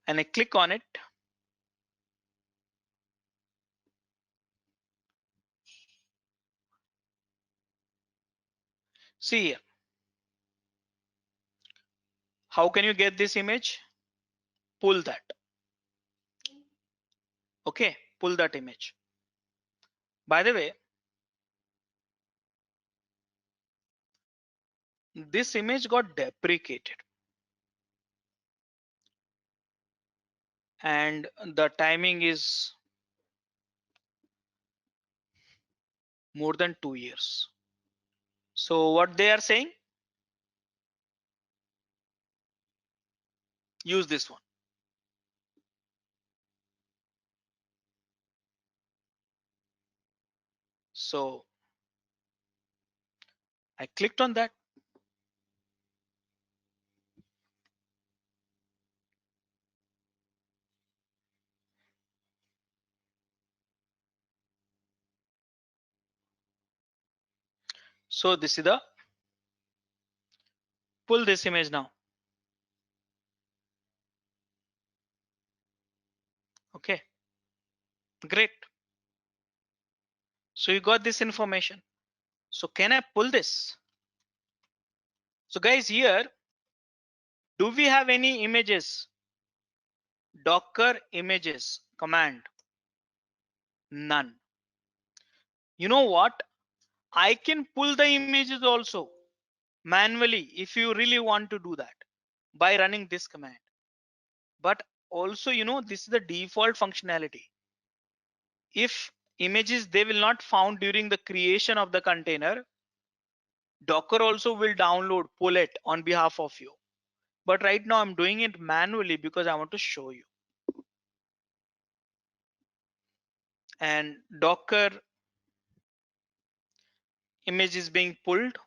and I click on it. See here, how can you get this image? Pull that. Okay, pull that image. By the way, this image got deprecated and the timing is more than 2 years. So what they are saying, use this one. So I clicked on that. So this is the pull this image now. Okay, great. So you got this information. So can I pull this? So guys, here, do we have any images? Docker images command? None. You know what? I can pull the images also manually if you really want to do that by running this command. But also, this is the default functionality. If images they will not found during the creation of the container, Docker also will download, pull it on behalf of you. But right now I'm doing it manually because I want to show you. And Docker image is being pulled.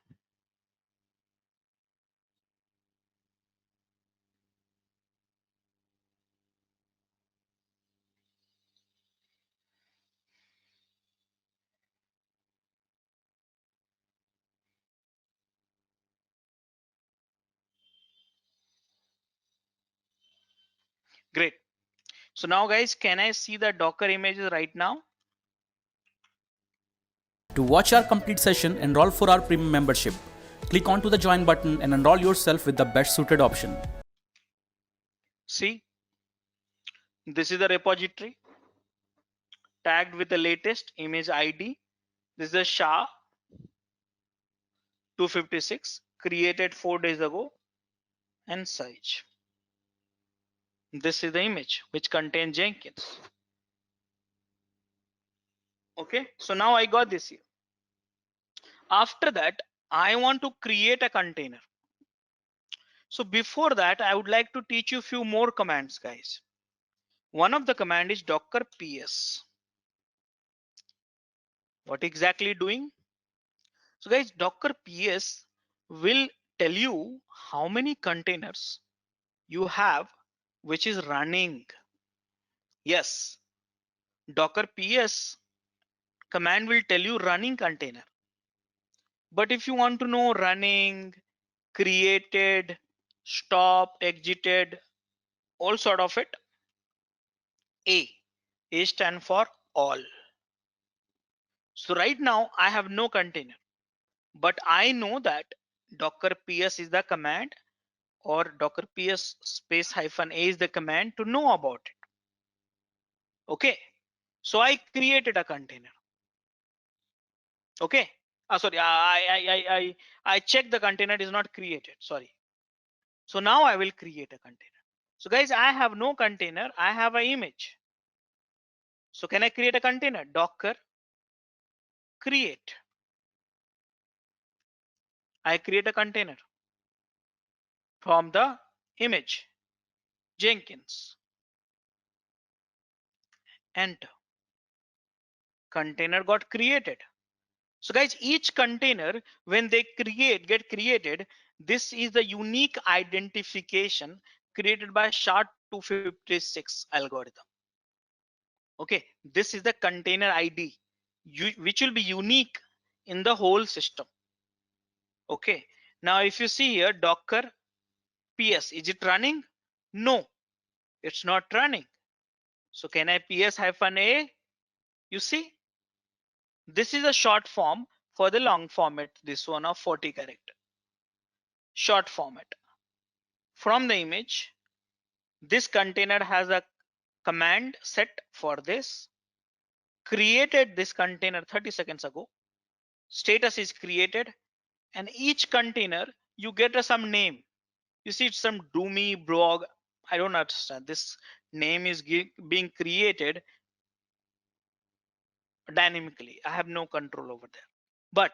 Great. So now guys, can I see the Docker images right now? To watch our complete session, enroll for our premium membership. Click onto the join button and enroll yourself with the best suited option. See, This is the repository tagged with the latest image ID. This is the SHA 256 created 4 days ago and size. This is the image which contains Jenkins. Okay, so now I got this here. After that, I want to create a container. So before that, I would like to teach you a few more commands, guys. One of the command is docker ps. What exactly doing? So guys, docker ps will tell you how many containers you have which is running. Yes, docker ps command will tell you running container. But if you want to know running, created, stopped, exited, all sort of it, A stand for all. So right now I have no container, but I know that docker ps is the command, or docker ps space -a is the command to know about it. Okay, so I created a container. Okay, sorry, I checked the container is not created, sorry. So now I will create a container. So guys, I have no container, I have an image. So can I create a container? Docker create. I create a container from the image Jenkins. Enter. Container got created. So guys, each container when they get created, this is the unique identification created by SHA-256 algorithm. Okay, this is the container ID which will be unique in the whole system. Okay, now if you see here docker ps, is it running? No, it's not running. So can I ps-a? You see, this is a short form for the long format, this one of 40 character. Short format. From the image, this container has a command set for this. Created this container 30 seconds ago. Status is created, and each container you get some name. You see, it's some Doomy blog. I don't understand. This name is being created dynamically. I have no control over there. But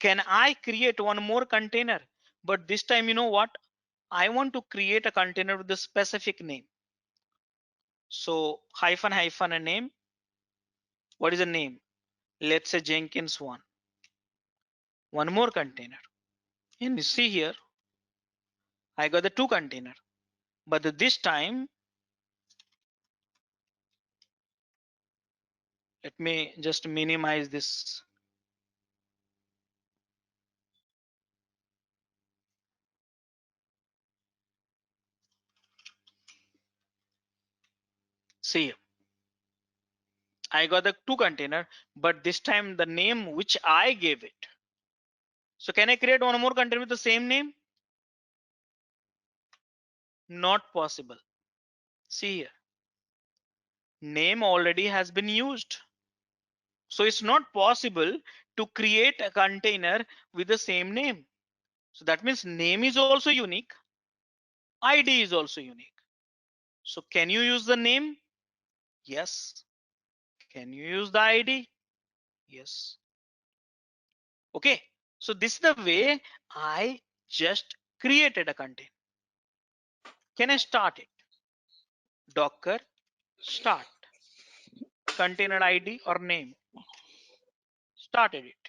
can I create one more container? But this time, you know what? I want to create a container with a specific name. So hyphen a name. What is the name? Let's say Jenkins 1. One more container. And you see here, I got the 2 container. But this time, let me just minimize this. See, I got the 2 container, but this time the name which I gave it. So can I create one more container with the same name? Not possible. See here, name already has been used. So it's not possible to create a container with the same name. So that means name is also unique. ID is also unique. So can you use the name? Yes. Can you use the ID? Yes. Okay. So this is the way I just created a container. Can I start it? Docker start. Container ID or name. Started it.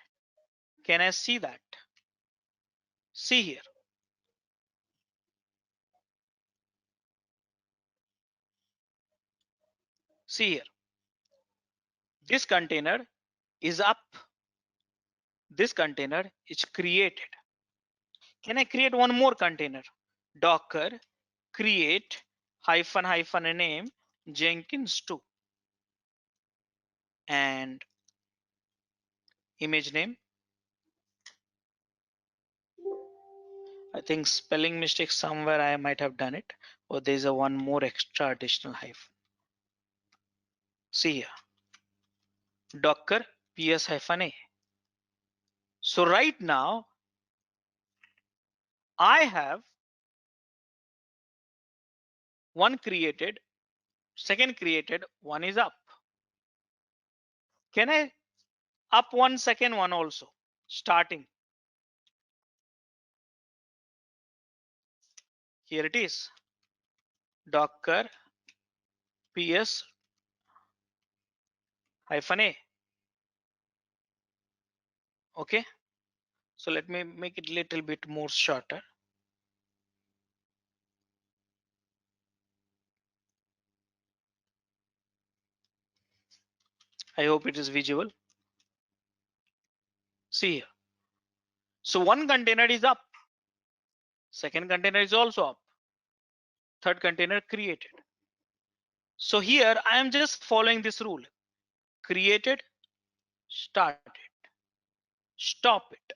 Can I see that? See here. See here. This container is up. This container is created. Can I create one more container? Docker create -- name Jenkins 2 and image name. I think spelling mistake somewhere I might have done it, or there's a one more extra additional hyphen. See here, Docker ps-a. So right now I have one created, second created, one is up. Can I up one second one also starting? Here it is, Docker ps-a. Okay, so let me make it a little bit more shorter. I hope it is visible. See here, so one container is up, second container is also up, third container created. So here I am just following this rule: created, started, stop it.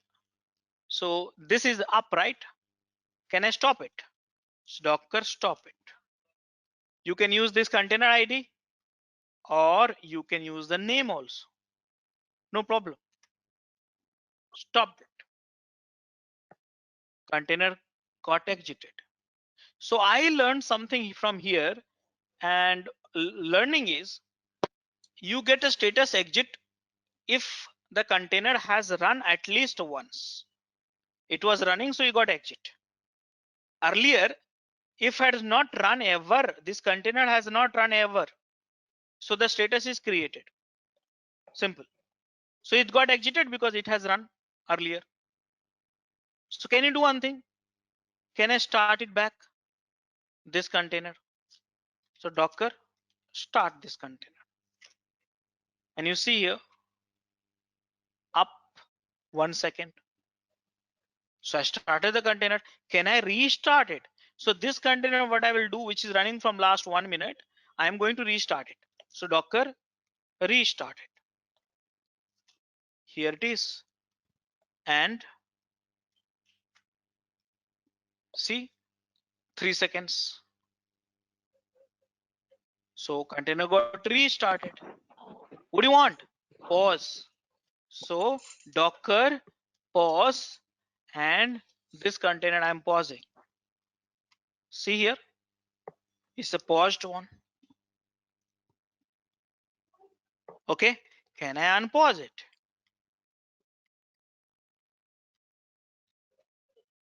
So this is up, right? Can I stop it? So Docker stop it. You can use this container ID or you can use the name also, no problem. Stop it. Container got exited. So I learned something from here, and learning is you get a status exit if the container has run at least once. It was running, so you got exit. Earlier, if it has not run ever, this container has not run ever, so the status is created. Simple. So it got exited because it has run earlier. So can you do one thing? Can I start it back? This container. So Docker start this container. And you see here, up 1 second. So I started the container. Can I restart it? So this container, what I will do, which is running from last 1 minute, I am going to restart it. So Docker restart it. Here it is. And see, 3 seconds. So container got restarted. What do you want? Pause. So Docker pause, and this container I'm pausing. See here, it's a paused one. Okay, can I unpause it?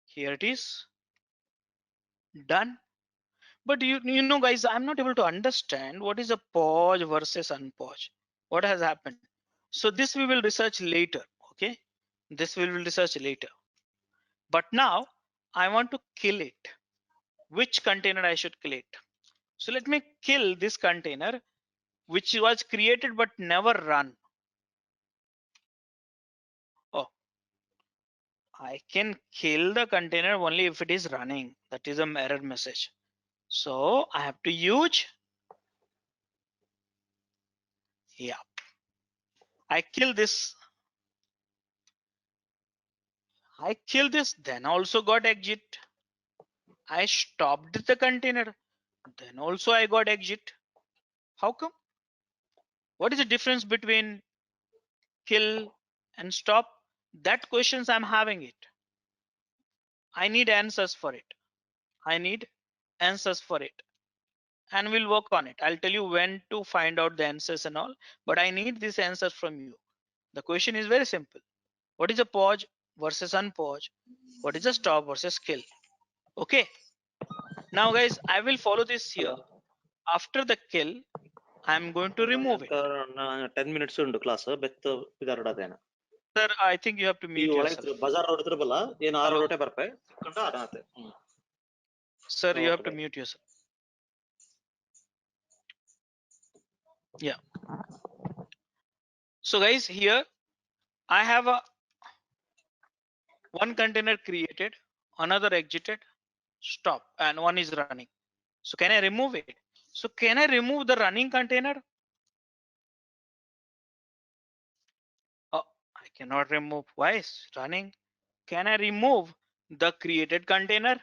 Here it is, done. But you know guys, I'm not able to understand what is a pause versus unpause. What has happened? So this we will research later. Okay, this we will research later. But now I want to kill it. Which container I should kill it? So let me kill this container which was created but never run. Oh, I can kill the container only if it is running. That is an error message. So I have to use, yeah, I kill this. I kill this, then also got exit. I stopped the container, then also I got exit. How come? What is the difference between kill and stop? That questions I'm having it. I need answers for it. I need answers for it. And we'll work on it. I'll tell you when to find out the answers and all, but I need these answers from you. The question is very simple. What is a pause versus unpause? What is a stop versus kill? Okay. Now guys, I will follow this here. After the kill, I'm going to remove it. 10 minutes ಉಂಟು class ಬೆತ್ತ ಬಿದಾರಡದೇನ Sir, I think you have to ಈ mute ಒಳಗೆ yourself. Bazaar road ಇದ್ರಬಲ್ಲ ಏನು 6 ರೋಟೆ ಬರ್ಪೆ ಕಂಡ ಆಡಾತೆ Sir, you have to mute yourself. Yeah. So guys, here I have a one container created, another exited, stop, and one is running. So can I remove it? So can I remove the running container? Oh, I cannot remove. Why is running? Can I remove the created container?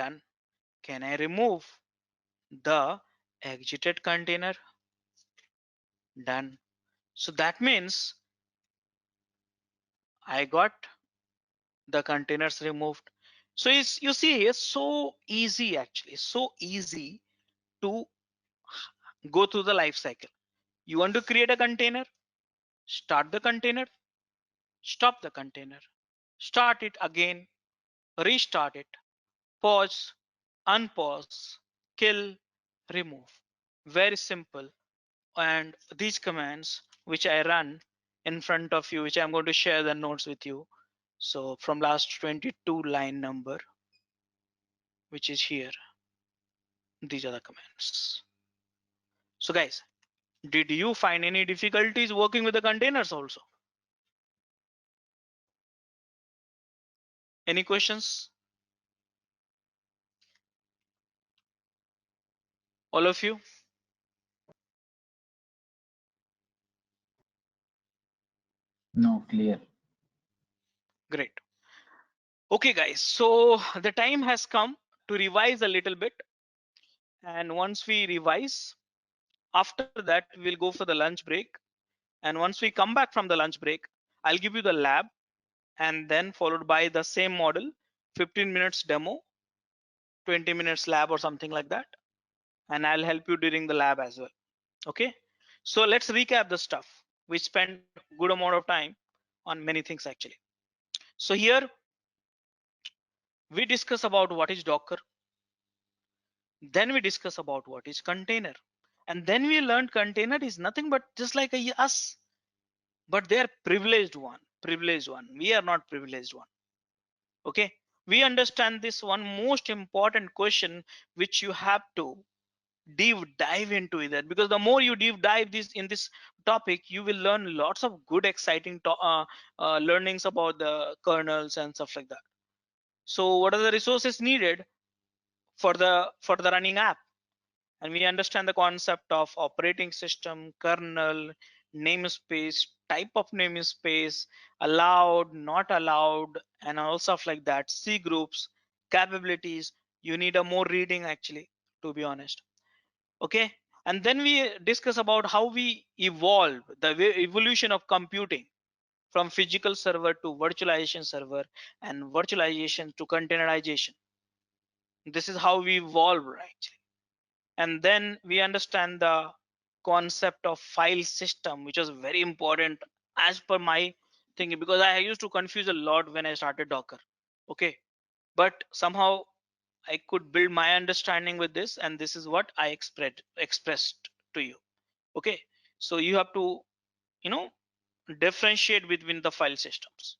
Done. Can I remove the exited container, done. So that means I got the containers removed. So it's, you see, it's so easy, actually so easy to go through the life cycle. You want to create a container, start the container, stop the container, start it again, restart it, pause, unpause, kill, remove. Very simple. And these commands which I run in front of you, which I'm going to share the notes with you. So from last 22 line number, which is here, these are the commands. So guys, did you find any difficulties working with the containers also? Any questions? All of you? No, clear. Great. Okay guys, so the time has come to revise a little bit. And once we revise, after that we'll go for the lunch break. And once we come back from the lunch break, I'll give you the lab, and then followed by the same model, 15 minutes demo, 20 minutes lab or something like that. And I'll help you during the lab as well. Okay, so let's recap the stuff. We spent good amount of time on many things actually. So here we discuss about what is Docker. Then we discuss about what is container. And then we learned container is nothing but just like us, but they are privileged one. We are not privileged one. Okay, we understand this one most important question which you have to deep dive into that, because the more you deep dive in this topic, you will learn lots of good exciting learnings about the kernels and stuff like that. So what are the resources needed for the running app? And we understand the concept of operating system, kernel, namespace, type of namespace, allowed, not allowed, and all stuff like that. C groups, capabilities. You need a more reading actually, to be honest. Okay, and then we discuss about how we evolve, the evolution of computing from physical server to virtualization server, and virtualization to containerization. This is how we evolve actually. And then we understand the concept of file system, which was very important as per my thinking, because I used to confuse a lot when I started Docker. Okay, but somehow I could build my understanding with this, and this is what I expressed to you. Okay, so you have to, differentiate between the file systems.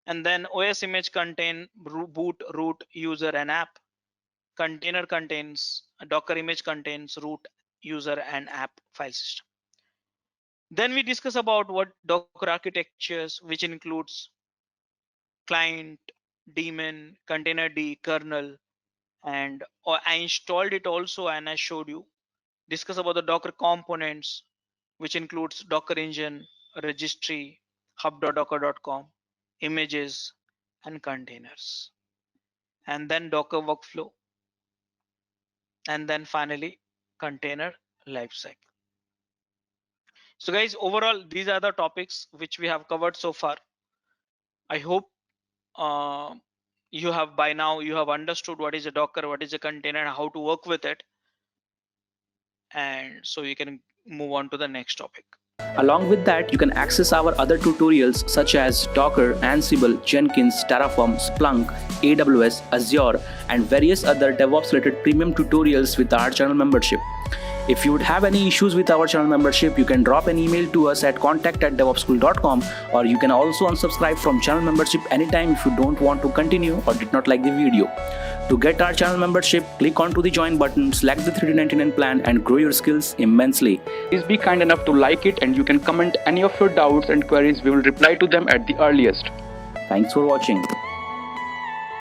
And then OS image contain boot, root, user, and app. Container contains, Docker image contains root, user, and app file system. Then we discuss about what Docker architectures, which includes client, daemon, containerd, kernel, and I installed it also, and I showed you. Discuss about the Docker components, which includes Docker engine, registry, hub.docker.com, images, and containers. And then Docker workflow. And then finally, container lifecycle. So guys, overall, these are the topics which we have covered so far. I hope you have by now, you have understood what is a Docker, what is a container, and how to work with it. And so you can move on to the next topic. Along with that, you can access our other tutorials such as Docker, Ansible, Jenkins, Terraform, Splunk, AWS, Azure, and various other DevOps related premium tutorials with our channel membership. If you would have any issues with our channel membership, you can drop an email to us at contact@devopsschool.com, or you can also unsubscribe from channel membership anytime if you don't want to continue or did not like the video. To get our channel membership, click onto the join button, select the $399 plan, and grow your skills immensely. Please be kind enough to like it, and you can comment any of your doubts and queries. We will reply to them at the earliest. Thanks for watching.